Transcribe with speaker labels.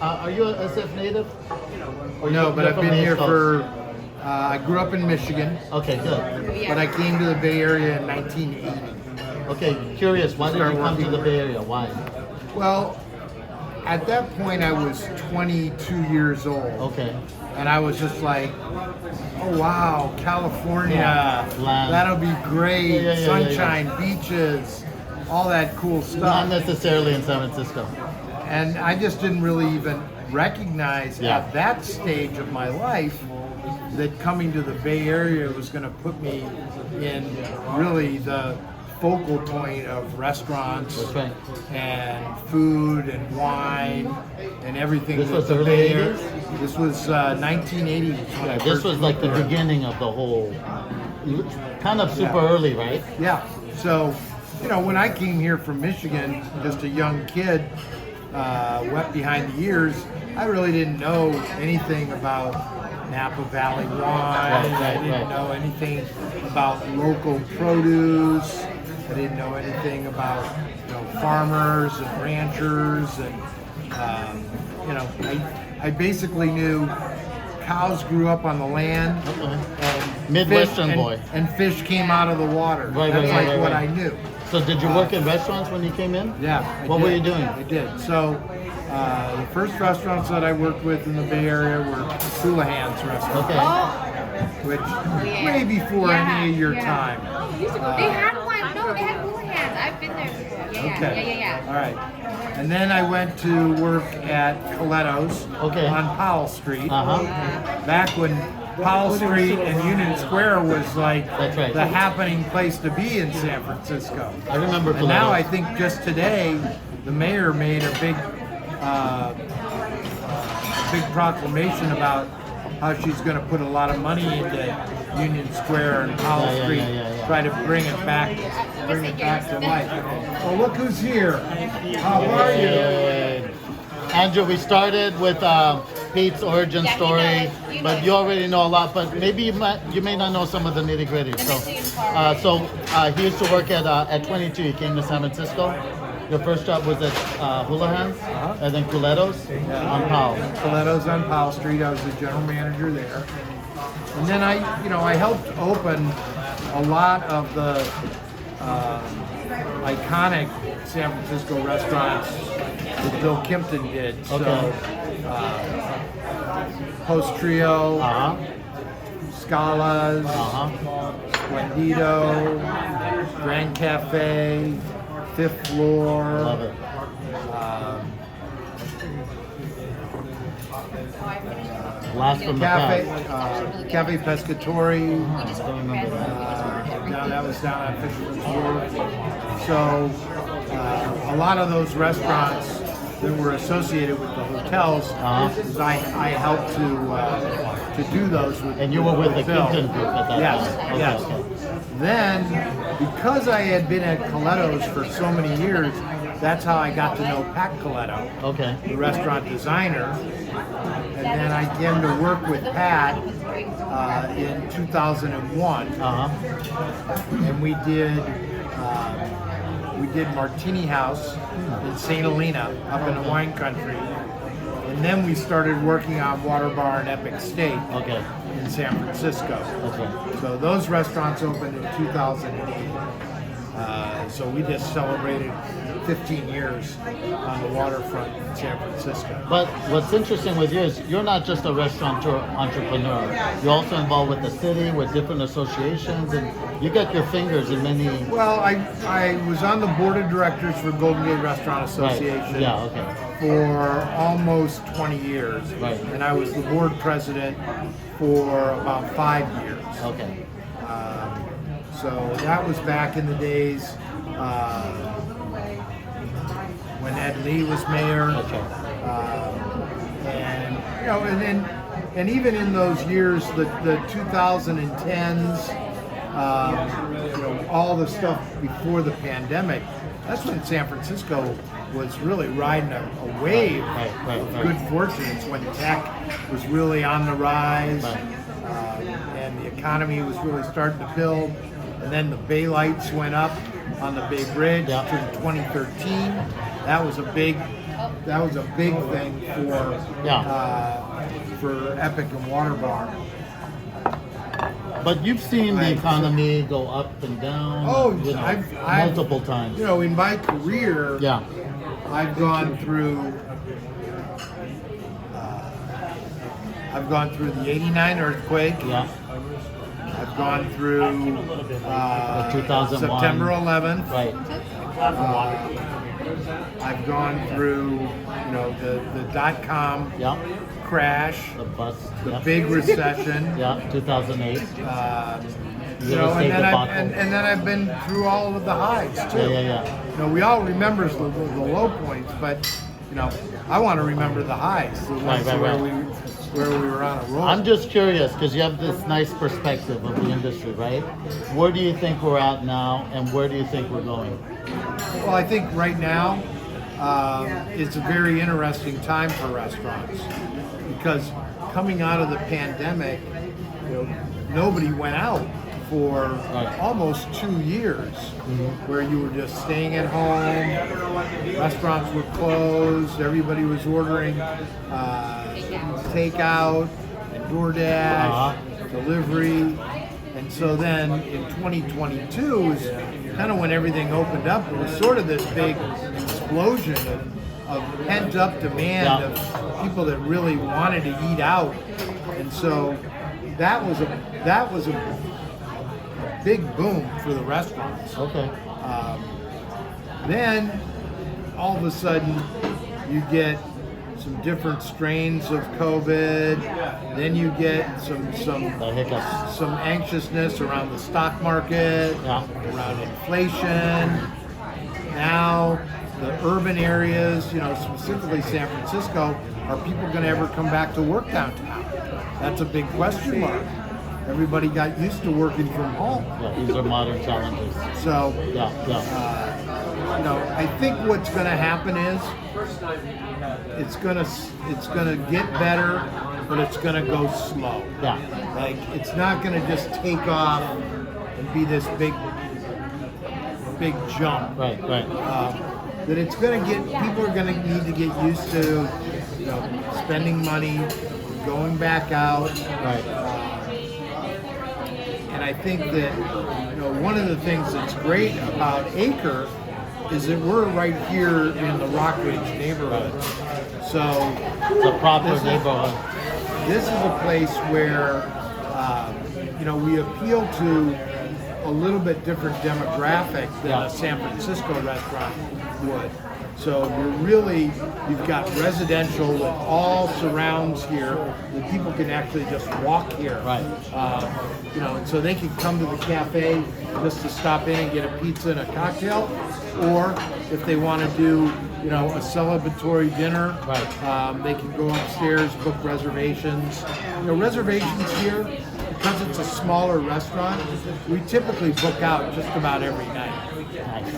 Speaker 1: Are you a SF native? Or
Speaker 2: No, but
Speaker 1: you're
Speaker 2: I've
Speaker 1: from
Speaker 2: been
Speaker 1: the
Speaker 2: here
Speaker 1: East Coast?
Speaker 2: for, I grew up in Michigan,
Speaker 1: Okay, good.
Speaker 2: but I came to the Bay Area in 1980.
Speaker 1: Okay, curious, why did you come to the Bay Area? Why?
Speaker 2: Well, at that point I was 22 years old.
Speaker 1: Okay.
Speaker 2: And I was just like, oh wow, California,
Speaker 1: Land.
Speaker 2: that'll be great,
Speaker 1: Yeah.
Speaker 2: sunshine, beaches, all that cool
Speaker 1: Not
Speaker 2: stuff.
Speaker 1: necessarily in San Francisco.
Speaker 2: And I just didn't really even recognize
Speaker 1: Yeah.
Speaker 2: at that stage of my life that coming to the Bay Area was going to put me in really the focal point of restaurants
Speaker 1: That's right.
Speaker 2: and food and wine and everything.
Speaker 1: This
Speaker 2: that
Speaker 1: was
Speaker 2: the
Speaker 1: early
Speaker 2: Bay
Speaker 1: 80s?
Speaker 2: Area- This was 1980. when I
Speaker 1: This
Speaker 2: first
Speaker 1: was like the
Speaker 2: moved there.
Speaker 1: beginning of the whole, kind of super
Speaker 2: Yeah.
Speaker 1: early, right?
Speaker 2: Yeah. So, when I came here from Michigan, just a young kid, wet behind the ears, I really didn't know anything about Napa Valley wine. I didn't know anything about local produce. I didn't know anything about farmers and ranchers, and I basically knew cows grew up on the land,
Speaker 1: Okay.
Speaker 2: and
Speaker 1: Midwestern
Speaker 2: fish,
Speaker 1: boy.
Speaker 2: and fish came out of the water.
Speaker 1: Right,
Speaker 2: That's
Speaker 1: right,
Speaker 2: like
Speaker 1: right,
Speaker 2: what
Speaker 1: right.
Speaker 2: I knew.
Speaker 1: So did you work in restaurants when you came in?
Speaker 2: Yeah. I
Speaker 1: What
Speaker 2: did.
Speaker 1: were you doing?
Speaker 2: I did. So the first restaurants that I worked with in the Bay Area were Houlihan's restaurants,
Speaker 1: Okay.
Speaker 2: which
Speaker 3: yeah.
Speaker 2: way before any of your time.
Speaker 3: They had one. No, they had Houlihan's. I've been there before. Yeah.
Speaker 2: All right. And then I went to work at Coleto's
Speaker 1: Okay.
Speaker 2: on Powell Street.
Speaker 1: Uh-huh.
Speaker 2: Back when Powell Street and Union Square was like
Speaker 1: That's right.
Speaker 2: the happening place to be in San Francisco.
Speaker 1: I remember
Speaker 2: And now I
Speaker 1: Toledo.
Speaker 2: think just today, the mayor made a big proclamation about how she's going to put a lot of money into Union Square and Powell
Speaker 1: Yeah.
Speaker 2: Street, try to bring it back to life. Oh, look who's here! How are you?
Speaker 1: Good. Andrew, we started with Pete's origin story, but you already know a lot. But maybe you may not know some of the nitty gritty. So he used to work at 22. He came to San Francisco. Your first job was at Houlihan's, and then Coleto's on Powell.
Speaker 2: Coleto's on Powell Street. I was the general manager there, and then I helped open a lot of the iconic San Francisco restaurants that Bill Kimpton did.
Speaker 1: Okay.
Speaker 2: So, Post Trio, Scala's, Splendido, Grand Cafe, Fifth Floor.
Speaker 1: Love it. Last from the
Speaker 2: Cafe,
Speaker 1: past.
Speaker 2: Cafe Pescatori.
Speaker 1: I don't remember that.
Speaker 2: That was down at Fisherman's Wharf. So a lot of those restaurants that were associated with the hotels, I helped to do those with.
Speaker 1: And you were with the
Speaker 2: Bill.
Speaker 1: Kimpton group at that
Speaker 2: Yes,
Speaker 1: time.
Speaker 2: yes.
Speaker 1: Okay.
Speaker 2: Then, because I had been at Coleto's for so many years, that's how I got to know Pat Coletto,
Speaker 1: Okay.
Speaker 2: the restaurant designer. And then I came to work with Pat in 2001, and we did Martini House in St. Helena, up in the wine country, and then we started working on Water Bar and Epic Steak
Speaker 1: Okay.
Speaker 2: in San Francisco.
Speaker 1: That's right.
Speaker 2: So those restaurants opened in 2008. So we just celebrated 15 years on the waterfront in San Francisco.
Speaker 1: But what's interesting with you is you're not just a restaurateur entrepreneur. You're also involved with the city, with different associations, and you got your fingers in many.
Speaker 2: Well, I was on the board of directors for Golden Gate Restaurant Association
Speaker 1: Yeah. Okay.
Speaker 2: for almost 20 years.
Speaker 1: Right.
Speaker 2: And I was the board president for about 5 years.
Speaker 1: Okay.
Speaker 2: So that was back in the days when Ed Lee was mayor.
Speaker 1: Okay.
Speaker 2: And even in those years, the 2010s, all the stuff before the pandemic, that's when San Francisco was really riding a wave of good fortune. It's when tech was really on the rise, and the economy was really starting to build. And then the Bay Lights went up on the Bay Bridge to 2013. That was a big was a big thing for Epic and Water Bar.
Speaker 1: But you've seen the economy go up and down.
Speaker 2: I've
Speaker 1: multiple times.
Speaker 2: You know, in my career,
Speaker 1: Yeah.
Speaker 2: I've gone through the '89 earthquake.
Speaker 1: Yeah.
Speaker 2: I've gone through
Speaker 1: 2001.
Speaker 2: September 11th.
Speaker 1: Right.
Speaker 2: I've gone through, you know, the .com
Speaker 1: Yeah.
Speaker 2: crash,
Speaker 1: The bust.
Speaker 2: the
Speaker 1: Yeah.
Speaker 2: big recession.
Speaker 1: Yeah. 2008.
Speaker 2: You know, and then I've been through all of the highs too.
Speaker 1: Yeah.
Speaker 2: You know, we all remember the low points, but you know, I want to remember the highs, the ones where we were on a roll.
Speaker 1: I'm just curious because you have this nice perspective of the industry, right? Where do you think we're at now, and where do you think we're going?
Speaker 2: Well, I think right now it's a very interesting time for restaurants because coming out of the pandemic, you know, nobody went out for almost 2 years, where you were just staying at home, restaurants were closed, everybody was ordering takeout and DoorDash, delivery. And so then in 2022 was kind of when everything opened up. It was sort of this big explosion of pent-up demand of people that really wanted to eat out. And so that was a big boom for the restaurants.
Speaker 1: Okay.
Speaker 2: Then all of a sudden you get some different strains of COVID. Then you get some anxiousness around the stock market, around inflation. Now the urban areas, you know, specifically San Francisco, are people going to ever come back to work downtown? That's a big question mark. Everybody got used to working from home.
Speaker 1: Yeah, these are modern challenges.
Speaker 2: So,
Speaker 1: you
Speaker 2: know, I think what's going to happen is it's going to get better, but it's going to go slow.
Speaker 1: Yeah.
Speaker 2: Like it's not going to just take off and be this big jump.
Speaker 1: Right.
Speaker 2: That it's going to people are going to need to get used to, you know, spending money, going back out.
Speaker 1: Right.
Speaker 2: And I think that, you know, one of the things that's great about Acre is that we're right here in the Rockridge neighborhood. So
Speaker 1: It's a proper neighborhood.
Speaker 2: this is a place where, you know, we appeal to a little bit different demographic than a San Francisco restaurant would. So you've got residential with all surrounds here that people can actually just walk here.
Speaker 1: Right.
Speaker 2: You know, and so they can come to the cafe just to stop in and get a pizza and a cocktail, or if they want to do, you know, a celebratory dinner, they can go upstairs, book reservations. You know, reservations here, because it's a smaller restaurant, we typically book out just about every night.
Speaker 1: Nice.